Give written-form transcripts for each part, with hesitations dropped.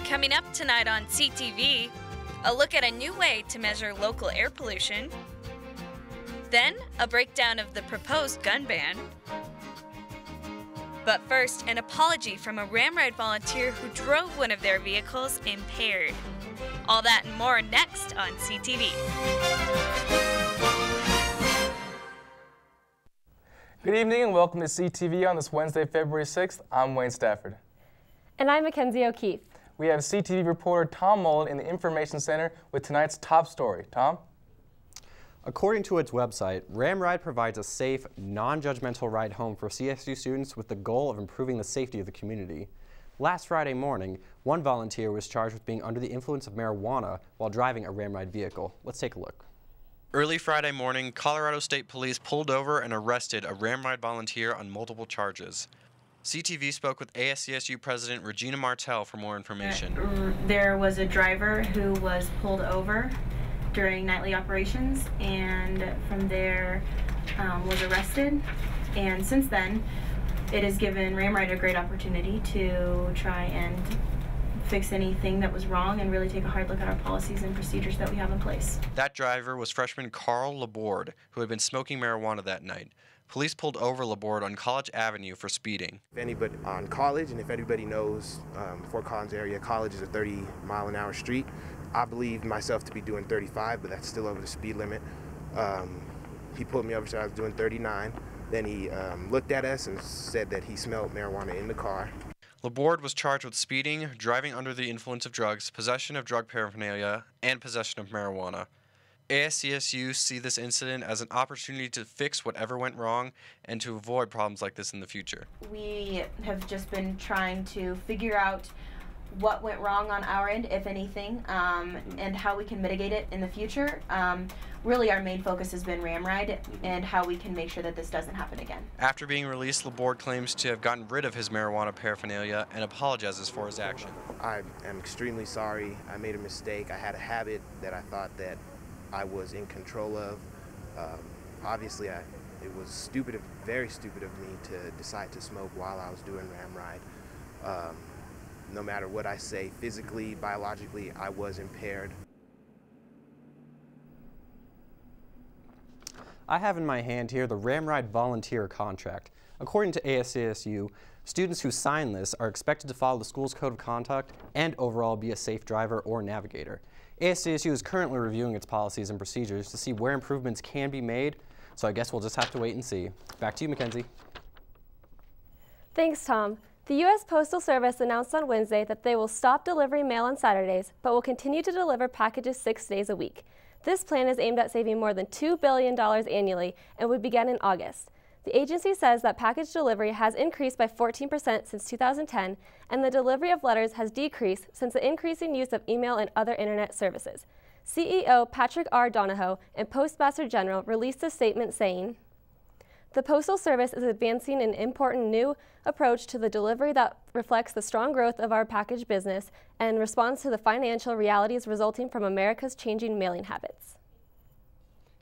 Coming up tonight on CTV, a look at a new way to measure local air pollution. Then, a breakdown of the proposed gun ban. But first, an apology from a Ramride volunteer who drove one of their vehicles impaired. All that and more next on CTV. Good evening and welcome to CTV on this Wednesday, February 6th. I'm Wayne Stafford. And I'm Mackenzie O'Keefe. We have CTV reporter Tom Mullen in the Information Center with tonight's top story. Tom? According to its website, Ramride provides a safe, non-judgmental ride home for CSU students with the goal of improving the safety of the community. Last Friday morning, one volunteer was charged with being under the influence of marijuana while driving a Ramride vehicle. Let's take a look. Early Friday morning, Colorado State Police pulled over and arrested a Ramride volunteer on multiple charges. CTV spoke with ASCSU President Regina Martell for more information. There was a driver who was pulled over during nightly operations and from there was arrested. And since then, it has given Ramride a great opportunity to try and fix anything that was wrong and really take a hard look at our policies and procedures that we have in place. That driver was freshman Carl Laborde, who had been smoking marijuana that night. Police pulled over Laborde on College Avenue for speeding. If anybody on College, and if everybody knows Fort Collins area, College is a 30-mile-an-hour street. I believe myself to be doing 35, but that's still over the speed limit. He pulled me over, so I was doing 39. Then he looked at us and said that he smelled marijuana in the car. Laborde was charged with speeding, driving under the influence of drugs, possession of drug paraphernalia, and possession of marijuana. ASCSU see this incident as an opportunity to fix whatever went wrong and to avoid problems like this in the future. We have just been trying to figure out what went wrong on our end, if anything, and how we can mitigate it in the future. Really, our main focus has been Ramride and how we can make sure that this doesn't happen again. After being released, Laborde claims to have gotten rid of his marijuana paraphernalia and apologizes for his action. I am extremely sorry. I made a mistake. I had a habit that I thought that I was in control of. Obviously, it was stupid, very stupid of me to decide to smoke while I was doing Ramride. No matter what I say, physically, biologically, I was impaired. I have in my hand here the Ramride volunteer contract. According to ASCSU, students who sign this are expected to follow the school's code of conduct and overall be a safe driver or navigator. ASCSU is currently reviewing its policies and procedures to see where improvements can be made, so I guess we'll just have to wait and see. Back to you, Mackenzie. Thanks, Tom. The U.S. Postal Service announced on Wednesday that they will stop delivering mail on Saturdays, but will continue to deliver packages 6 days a week. This plan is aimed at saving more than $2 billion annually and would begin in August. The agency says that package delivery has increased by 14% since 2010, and the delivery of letters has decreased since the increasing use of email and other internet services. CEO Patrick R. Donahoe and Postmaster General released a statement saying, "The Postal Service is advancing an important new approach to the delivery that reflects the strong growth of our package business and responds to the financial realities resulting from America's changing mailing habits."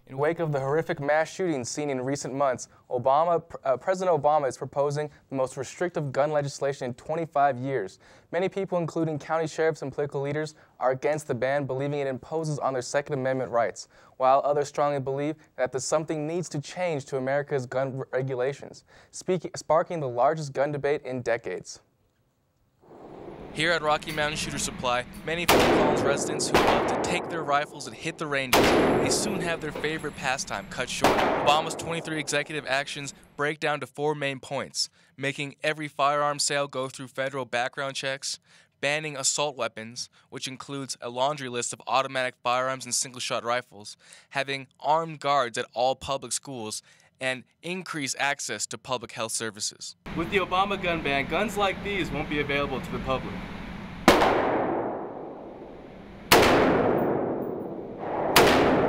In wake of the horrific mass shootings seen in recent months, President Obama is proposing the most restrictive gun legislation in 25 years. Many people, including county sheriffs and political leaders, are against the ban, believing it imposes on their Second Amendment rights, while others strongly believe that something needs to change to America's gun regulations, sparking the largest gun debate in decades. Here at Rocky Mountain Shooter Supply, many Fort Collins residents who love to take their rifles and hit the ranges, they soon have their favorite pastime cut short. Obama's 23 executive actions break down to 4 main points: making every firearm sale go through federal background checks, banning assault weapons, which includes a laundry list of automatic firearms and single-shot rifles, having armed guards at all public schools, and increase access to public health services. With the Obama gun ban, guns like these won't be available to the public.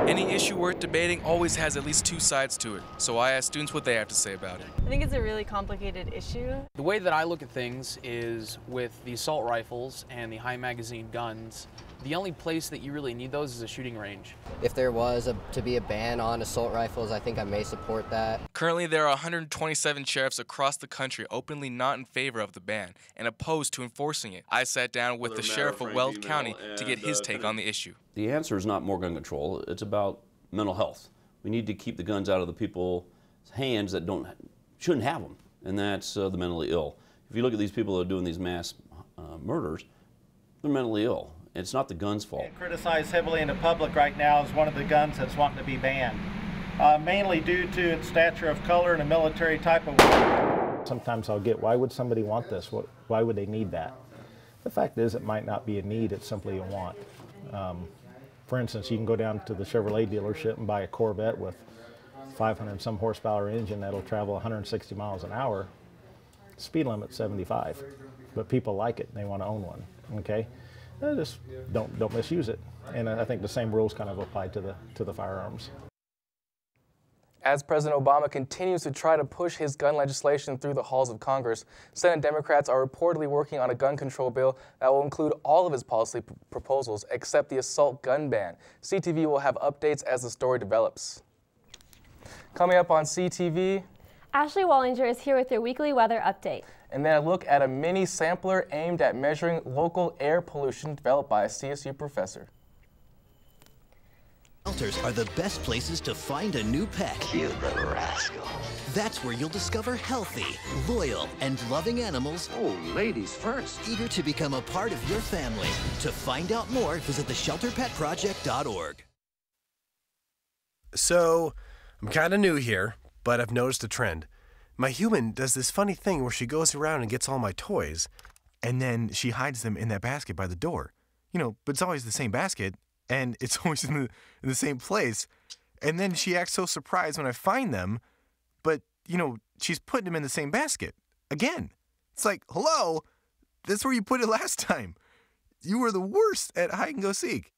Any issue worth debating always has at least 2 sides to it, so I asked students what they have to say about it. I think it's a really complicated issue. The way that I look at things is with the assault rifles and the high magazine guns, The only place that you really need those is a shooting range. If there was to be a ban on assault rifles, I think I may support that. Currently, there are 127 sheriffs across the country openly not in favor of the ban and opposed to enforcing it. I sat down with the sheriff of Weld County to get his take on the issue. The answer is not more gun control. It's about mental health. We need to keep the guns out of the people's hands that shouldn't have them, and that's the mentally ill. If you look at these people that are doing these mass murders, they're mentally ill. It's not the gun's fault. Criticized heavily in the public right now is one of the guns that's wanting to be banned, mainly due to its stature of color and a military type of weapon. Sometimes I'll get, why would somebody want this? Why would they need that? The fact is, it might not be a need, it's simply a want. For instance, you can go down to the Chevrolet dealership and buy a Corvette with 500 and some horsepower engine that'll travel 160 miles an hour. Speed limit 75, but people like it and they want to own one. Okay. Just don't misuse it, and I think the same rules kind of apply to the firearms. As President Obama continues to try to push his gun legislation through the halls of Congress, Senate Democrats are reportedly working on a gun control bill that will include all of his policy proposals except the assault gun ban. CTV will have updates as the story develops. Coming up on CTV, Ashley Wallinger is here with your weekly weather update. And then a look at a mini sampler aimed at measuring local air pollution developed by a CSU professor. Shelters are the best places to find a new pet. You little rascal. That's where you'll discover healthy, loyal, and loving animals. Oh, ladies first. Eager to become a part of your family. To find out more, visit theshelterpetproject.org. So, I'm kind of new here, but I've noticed a trend. My human does this funny thing where she goes around and gets all my toys, and then she hides them in that basket by the door. You know, but it's always the same basket, and it's always in the same place. And then she acts so surprised when I find them, but, you know, she's putting them in the same basket. Again. It's like, hello, that's where you put it last time. You were the worst at hide and go seek.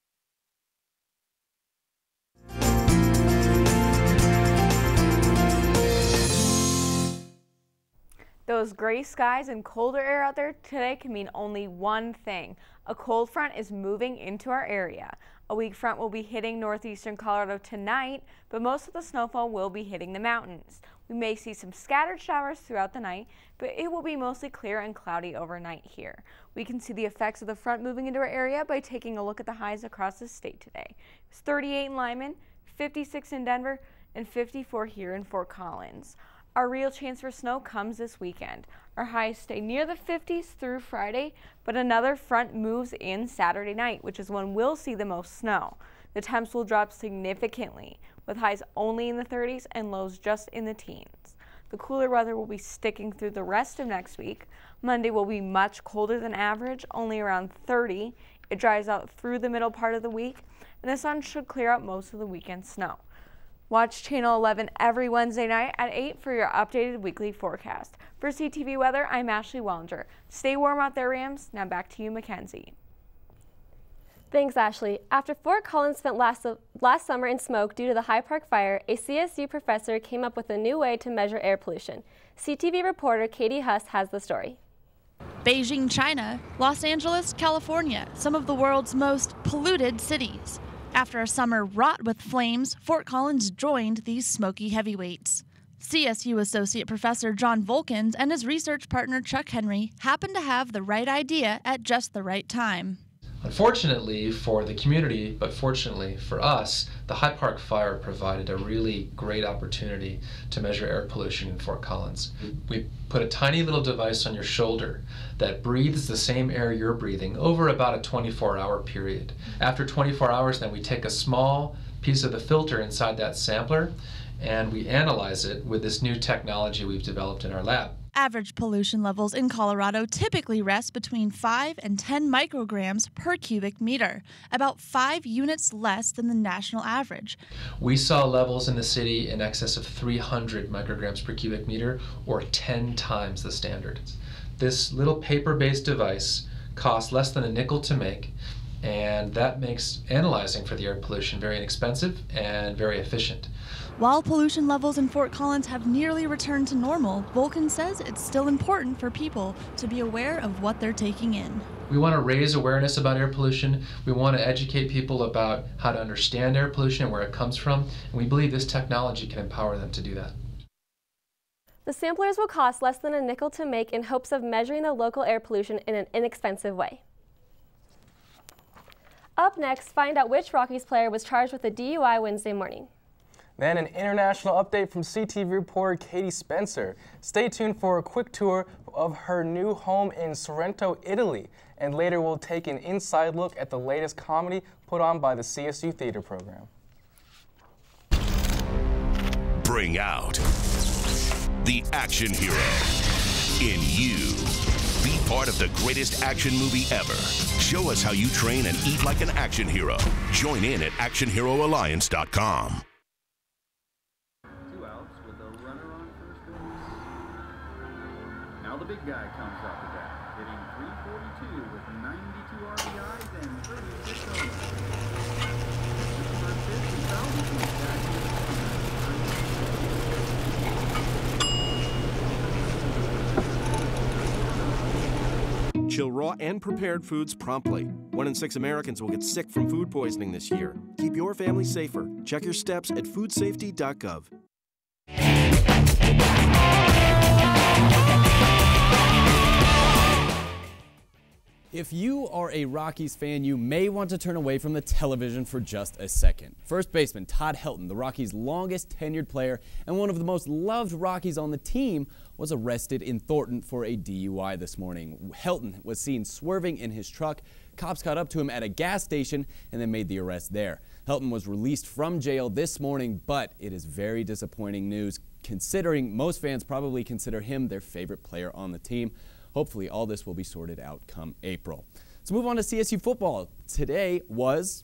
Those gray skies and colder air out there today can mean only one thing. A cold front is moving into our area. A weak front will be hitting northeastern Colorado tonight, but most of the snowfall will be hitting the mountains. We may see some scattered showers throughout the night, but it will be mostly clear and cloudy overnight here. We can see the effects of the front moving into our area by taking a look at the highs across the state today. It's 38 in Lyman, 56 in Denver, and 54 here in Fort Collins. Our real chance for snow comes this weekend. Our highs stay near the 50s through Friday, but another front moves in Saturday night, which is when we'll see the most snow. The temps will drop significantly, with highs only in the 30s and lows just in the teens. The cooler weather will be sticking through the rest of next week. Monday will be much colder than average, only around 30. It dries out through the middle part of the week, and the sun should clear out most of the weekend snow. Watch Channel 11 every Wednesday night at 8 for your updated weekly forecast. For CTV Weather, I'm Ashley Wallinger. Stay warm out there, Rams. Now back to you, Mackenzie. Thanks, Ashley. After Fort Collins spent last summer in smoke due to the High Park fire, a CSU professor came up with a new way to measure air pollution. CTV reporter Katie Huss has the story. Beijing, China, Los Angeles, California, some of the world's most polluted cities. After a summer wrought with flames, Fort Collins joined these smoky heavyweights. CSU Associate Professor John Volkins and his research partner Chuck Henry happened to have the right idea at just the right time. Unfortunately for the community, but fortunately for us, the High Park fire provided a really great opportunity to measure air pollution in Fort Collins. We put a tiny little device on your shoulder that breathes the same air you're breathing over about a 24-hour period. After 24 hours, then we take a small piece of the filter inside that sampler and we analyze it with this new technology we've developed in our lab. Average pollution levels in Colorado typically rest between 5 and 10 micrograms per cubic meter, about 5 units less than the national average. We saw levels in the city in excess of 300 micrograms per cubic meter, or 10 times the standard. This little paper-based device costs less than a nickel to make, and that makes analyzing for the air pollution very inexpensive and very efficient. While pollution levels in Fort Collins have nearly returned to normal, Vulcan says it's still important for people to be aware of what they're taking in. We want to raise awareness about air pollution. We want to educate people about how to understand air pollution and where it comes from. And we believe this technology can empower them to do that. The samplers will cost less than a nickel to make in hopes of measuring the local air pollution in an inexpensive way. Up next, find out which Rockies player was charged with a DUI Wednesday morning. Then an international update from CTV reporter Katie Spencer. Stay tuned for a quick tour of her new home in Sorrento, Italy. And later we'll take an inside look at the latest comedy put on by the CSU Theater Program. Bring out the action hero in you. Be part of the greatest action movie ever. Show us how you train and eat like an action hero. Join in at actionheroalliance.com. The big guy comes off the bat, hitting .342 with 92 RBIs and 36 homers. Chill raw and prepared foods promptly. 1 in 6 Americans will get sick from food poisoning this year. Keep your family safer. Check your steps at foodsafety.gov. If you are a Rockies fan, you may want to turn away from the television for just a second. First baseman Todd Helton, the Rockies' longest tenured player and one of the most loved Rockies on the team, was arrested in Thornton for a DUI this morning. Helton was seen swerving in his truck. Cops caught up to him at a gas station and then made the arrest there. Helton was released from jail this morning, but it is very disappointing news considering most fans probably consider him their favorite player on the team. Hopefully all this will be sorted out come April. Let's move on to CSU football. Today was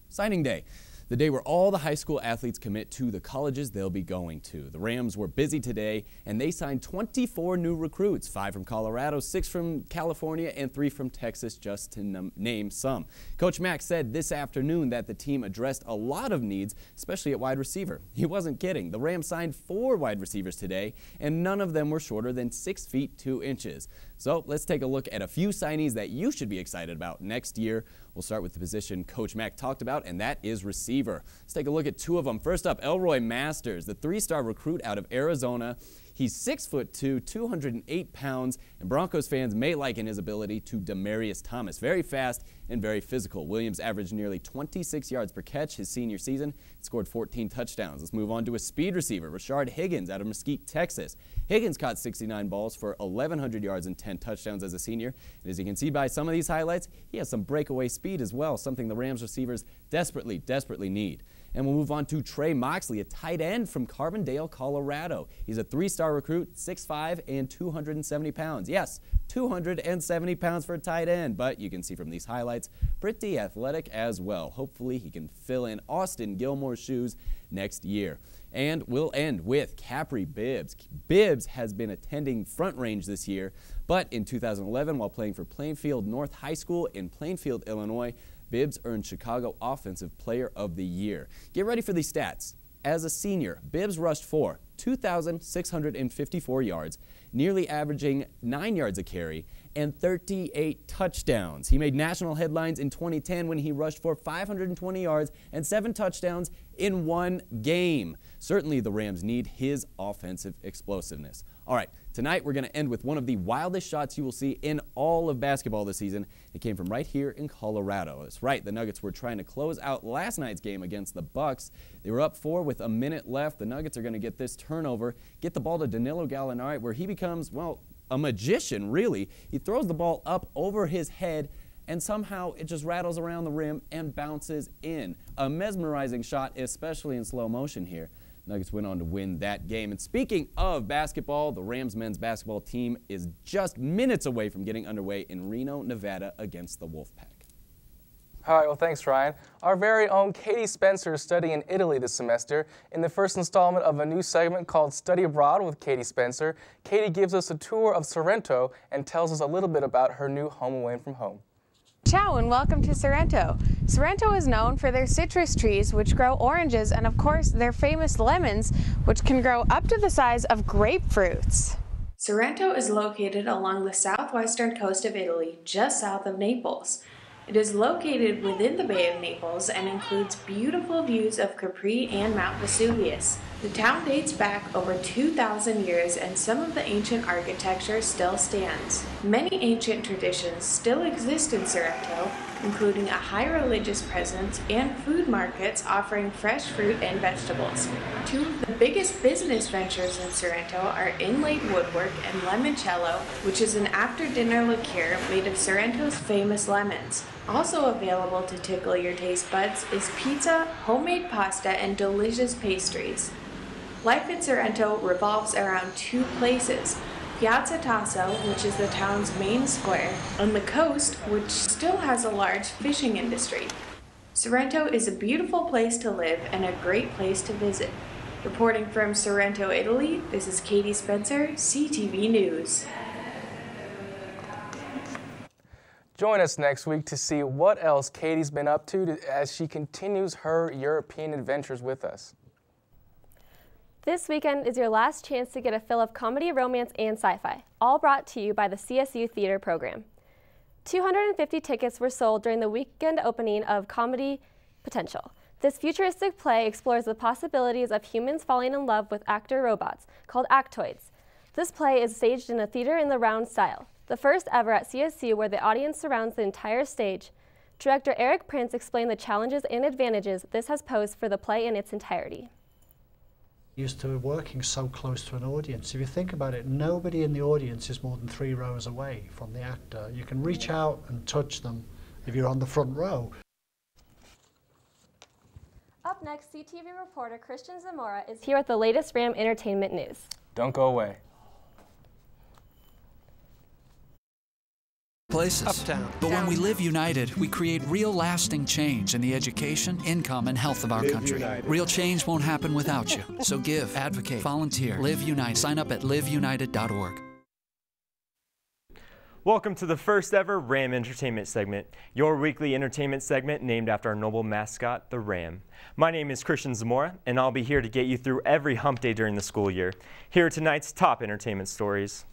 signing day, the day where all the high school athletes commit to the colleges they'll be going to. The Rams were busy today, and they signed 24 new recruits, 5 from Colorado, 6 from California, and 3 from Texas, just to name some. Coach Mack said this afternoon that the team addressed a lot of needs, especially at wide receiver. He wasn't kidding. The Rams signed 4 wide receivers today, and none of them were shorter than 6 feet 2 inches. So let's take a look at a few signees that you should be excited about next year. We'll start with the position Coach Mack talked about, and that is receiver. Let's take a look at 2 of them. First up, Elroy Masters, the 3-star recruit out of Arizona. He's 6'2", 208 pounds, and Broncos fans may liken his ability to Demaryius Thomas. Very fast and very physical. Williams averaged nearly 26 yards per catch his senior season and scored 14 touchdowns. Let's move on to a speed receiver, Rashard Higgins out of Mesquite, Texas. Higgins caught 69 balls for 1,100 yards and 10 touchdowns as a senior. And as you can see by some of these highlights, he has some breakaway speed as well, something the Rams receivers desperately need. And we'll move on to Trey Moxley, a tight end from Carbondale, Colorado. He's a 3-star recruit, 6'5", and 270 pounds. Yes, 270 pounds for a tight end, but you can see from these highlights, pretty athletic as well. Hopefully he can fill in Austin Gilmore's shoes next year. And we'll end with Capri Bibbs. Bibbs has been attending Front Range this year, but in 2011, while playing for Plainfield North High School in Plainfield, Illinois, Bibbs earned Chicago Offensive Player of the Year. Get ready for these stats. As a senior, Bibbs rushed for 2,654 yards, nearly averaging 9 yards a carry, and 38 touchdowns. He made national headlines in 2010 when he rushed for 520 yards and 7 touchdowns in 1 game. Certainly the Rams need his offensive explosiveness. All right, tonight we're going to end with one of the wildest shots you will see in all of basketball this season. It came from right here in Colorado. That's right, the Nuggets were trying to close out last night's game against the Bucks. They were up 4 with a minute left. The Nuggets are going to get this turnover, get the ball to Danilo Gallinari, where he becomes, well, a magician, really. He throws the ball up over his head, and somehow it just rattles around the rim and bounces in. A mesmerizing shot, especially in slow motion here. Nuggets went on to win that game. And speaking of basketball, the Rams men's basketball team is just minutes away from getting underway in Reno, Nevada against the Wolfpack. All right, well, thanks, Ryan. Our very own Katie Spencer is studying in Italy this semester. In the first installment of a new segment called Study Abroad with Katie Spencer, Katie gives us a tour of Sorrento and tells us a little bit about her new home away from home. Ciao and welcome to Sorrento. Sorrento is known for their citrus trees, which grow oranges, and of course their famous lemons, which can grow up to the size of grapefruits. Sorrento is located along the southwestern coast of Italy, just south of Naples. It is located within the Bay of Naples and includes beautiful views of Capri and Mount Vesuvius. The town dates back over 2,000 years and some of the ancient architecture still stands. Many ancient traditions still exist in Sorrento, including a high religious presence and food markets offering fresh fruit and vegetables. Two of the biggest business ventures in Sorrento are Inlaid Woodwork and Limoncello, which is an after-dinner liqueur made of Sorrento's famous lemons. Also available to tickle your taste buds is pizza, homemade pasta, and delicious pastries. Life in Sorrento revolves around two places: Piazza Tasso, which is the town's main square, and the coast, which still has a large fishing industry. Sorrento is a beautiful place to live and a great place to visit. Reporting from Sorrento, Italy, this is Katie Spencer, CTV News. Join us next week to see what else Katie's been up to as she continues her European adventures with us. This weekend is your last chance to get a fill of comedy, romance, and sci-fi, all brought to you by the CSU Theater Program. 250 tickets were sold during the weekend opening of Comedy Potential. This futuristic play explores the possibilities of humans falling in love with actor robots, called Actoids. This play is staged in a theater in the round style, the first ever at CSU where the audience surrounds the entire stage. Director Eric Prince explained the challenges and advantages this has posed for the play in its entirety. Used to working so close to an audience. If you think about it, nobody in the audience is more than 3 rows away from the actor. You can reach out and touch them if you're on the front row. Up next, CTV reporter Christian Zamora is here with the latest Ram Entertainment news. Don't go away. Places. Uptown. But when we live united, we create real lasting change in the education, income, and health of our country. Real change won't happen without you. So give, advocate, volunteer, Live United. Sign up at liveunited.org. Welcome to the first ever Ram Entertainment segment, your weekly entertainment segment named after our noble mascot, the Ram. My name is Christian Zamora, and I'll be here to get you through every hump day during the school year. Here are tonight's top entertainment stories.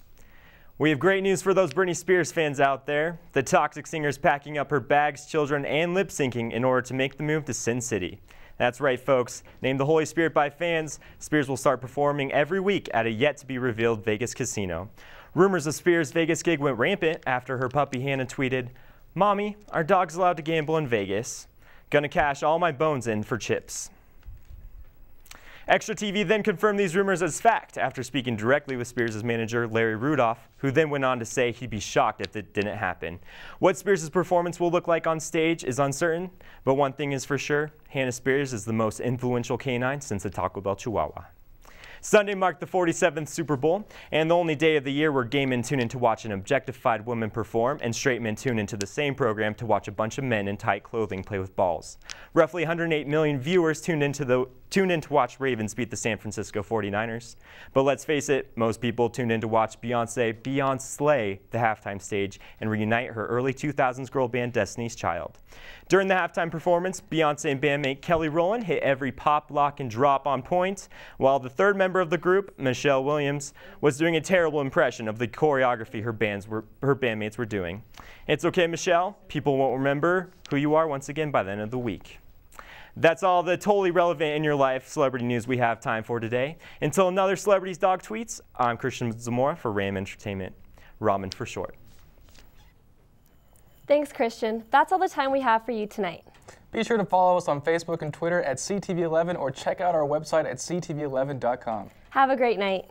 We have great news for those Britney Spears fans out there. The Toxic Singer is packing up her bags, children, and lip syncing in order to make the move to Sin City. That's right, folks. Named the Holy Spirit by fans, Spears will start performing every week at a yet-to-be-revealed Vegas casino. Rumors of Spears' Vegas gig went rampant after her puppy Hannah tweeted, "Mommy, our dog's allowed to gamble in Vegas. Gonna cash all my bones in for chips." Extra TV then confirmed these rumors as fact after speaking directly with Spears' manager, Larry Rudolph, who then went on to say he'd be shocked if it didn't happen. What Spears' performance will look like on stage is uncertain, but one thing is for sure, Hannah Spears is the most influential canine since the Taco Bell Chihuahua. Sunday marked the 47th Super Bowl, and the only day of the year where gay men tune in to watch an objectified woman perform, and straight men tune into the same program to watch a bunch of men in tight clothing play with balls. Roughly 108 million viewers tuned in to watch Ravens beat the San Francisco 49ers. But let's face it, most people tuned in to watch Beyonce slay the halftime stage and reunite her early 2000s girl band Destiny's Child. During the halftime performance, Beyonce and bandmate Kelly Rowland hit every pop, lock, and drop on point, while the third member of the group, Michelle Williams, was doing a terrible impression of the choreography her bandmates were doing. It's okay, Michelle. People won't remember who you are once again by the end of the week. That's all the totally relevant in your life celebrity news we have time for today. Until another Celebrities Dog Tweets, I'm Christian Zamora for Ram Entertainment. Ramen for short. Thanks, Christian. That's all the time we have for you tonight. Be sure to follow us on Facebook and Twitter at CTV11 or check out our website at ctv11.com. Have a great night.